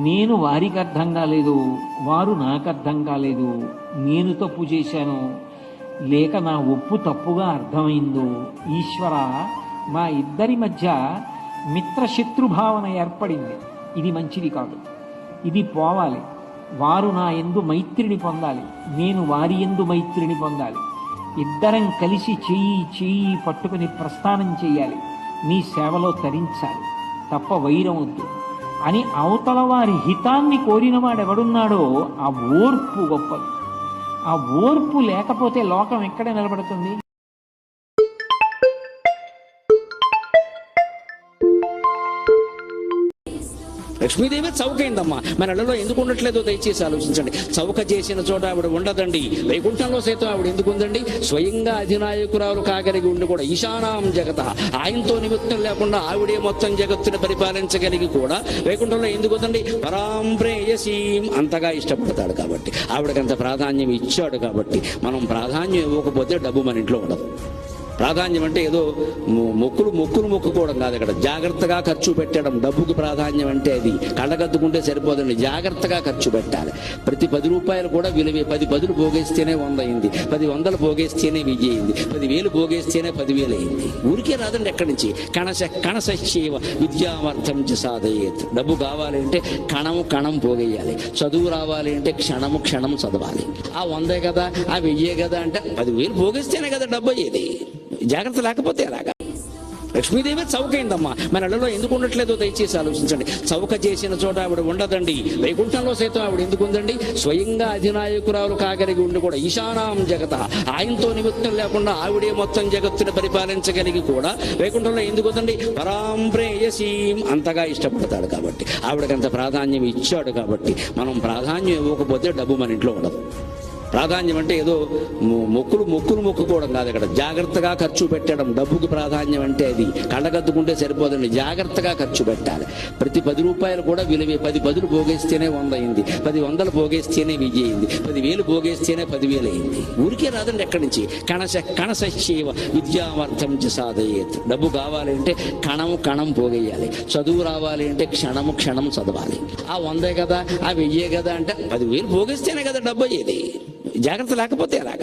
నేను వారికి అర్థం కాలేదు, వారు నాకు అర్థం కాలేదు, నేను తప్పు చేశాను లేక నా ఒప్పు తప్పుగా అర్థమైందో, ఈశ్వర మా ఇద్దరి మధ్య మిత్రశత్రుభావన ఏర్పడింది, ఇది మంచిది కాదు, ఇది పోవాలి. వారు నా యందు మైత్రిని పొందాలి, నేను వారి యందు మైత్రిని పొందాలి. ఇద్దరం కలిసి చెయ్యి పట్టుకుని ప్రస్థానం చెయ్యాలి, నీ సేవలో తరించాలి, తప్ప వైరం వద్దు అని అవతల వారి హితాన్ని కోరిన వాడెవడున్నాడో ఆ ఓర్పు గొప్పది. ఆ ఓర్పు లేకపోతే లోకం ఎక్కడ నిలబడుతుంది? లక్ష్మీదేవి చౌకైందమ్మా, మన ఇళ్లలో ఎందుకు ఉండట్లేదో దయచేసి ఆలోచించండి. చౌక చేసిన చోట ఆవిడ ఉండదండి. వైకుంఠంలో సైతం ఆవిడ ఎందుకు ఉందండి? స్వయంగా అధినాయకురాలు కాగలిగి ఉండి కూడా ఈశానాం జగత, ఆయనతో నిమిత్తం లేకుండా ఆవిడే మొత్తం జగత్తుని పరిపాలించగలిగి కూడా వైకుంఠంలో ఎందుకు ఉందండి? పరాం ప్రేయసీం, అంతగా ఇష్టపడతాడు కాబట్టి, ఆవిడకంత ప్రాధాన్యం ఇచ్చాడు కాబట్టి. మనం ప్రాధాన్యం ఇవ్వకపోతే డబ్బు మన ఇంట్లో ఉండదు. ప్రాధాన్యం అంటే ఏదో మొక్కులు మొక్కుకోవడం కాదు, ఇక్కడ జాగ్రత్తగా ఖర్చు పెట్టడం. డబ్బుకి ప్రాధాన్యం అంటే అది కళ్ళగద్దుకుంటే సరిపోదండి, జాగ్రత్తగా ఖర్చు పెట్టాలి. ప్రతి 10 రూపాయలు కూడా విలువే. 10 పదులు పోగేస్తేనే 100 అయింది, 10 వందలు పోగేస్తేనే 1000 అయింది, 10,000 పోగేస్తేనే 10,000 అయింది. ఊరికే రాదండి ఎక్కడి నుంచి. కణశైవ విద్యామర్థం చ సాధయేత్. డబ్బు కావాలి అంటే కణం పోగేయాలి. చదువు రావాలి అంటే క్షణం చదవాలి. ఆ 100 కదా, ఆ 1000 కదా అంటే 10,000 పోగేస్తేనే కదా డబ్బు అయ్యేది. జాగ్రత్త లేకపోతే అలాగా. లక్ష్మీదేవి చౌకైందమ్మా, మన ఇళ్లలో ఎందుకు ఉండట్లేదో దయచేసి ఆలోచించండి. చౌక చేసిన చోట ఆవిడ ఉండదండి. వైకుంఠంలో సైతం ఆవిడ ఎందుకు ఉందండి? స్వయంగా అధినాయకురాలు కాగలిగి ఉండి కూడా ఈశానాం జగత, ఆయనతో నిమిత్తం లేకుండా ఆవిడే మొత్తం జగత్తుని పరిపాలించగలిగి కూడా వైకుంఠంలో ఎందుకు ఉందండి? పరాం ప్రేయసీం, అంతగా ఇష్టపడతాడు కాబట్టి, ఆవిడకంత ప్రాధాన్యం ఇచ్చాడు కాబట్టి. మనం ప్రాధాన్యం ఇవ్వకపోతే డబ్బు మన ఇంట్లో ఉండదు. ప్రాధాన్యం అంటే ఏదో మొక్కులు మొక్కుకోవడం కాదు, ఇక్కడ జాగ్రత్తగా ఖర్చు పెట్టడం. డబ్బుకి ప్రాధాన్యం అంటే అది కళ్ళగద్దుకుంటే సరిపోదండి, జాగ్రత్తగా ఖర్చు పెట్టాలి. ప్రతి 10 రూపాయలు కూడా విలువే. 10 పదులు పోగేస్తేనే 100 అయింది, 10 వందలు పోగేస్తేనే 1000 అయింది, 10,000 పోగేస్తేనే 10,000 అయింది. ఊరికే రాదండి ఎక్కడి నుంచి. కణశైవ విద్యామర్థం చ సాధయేత్. డబ్బు కావాలి అంటే కణం పోగేయాలి. చదువు రావాలి అంటే క్షణం చదవాలి. ఆ 100 కదా, ఆ 1000 కదా అంటే 10,000 పోగేస్తేనే కదా డబ్బు అయ్యేది. జాగ్రత్త లేకపోతే అలాగా.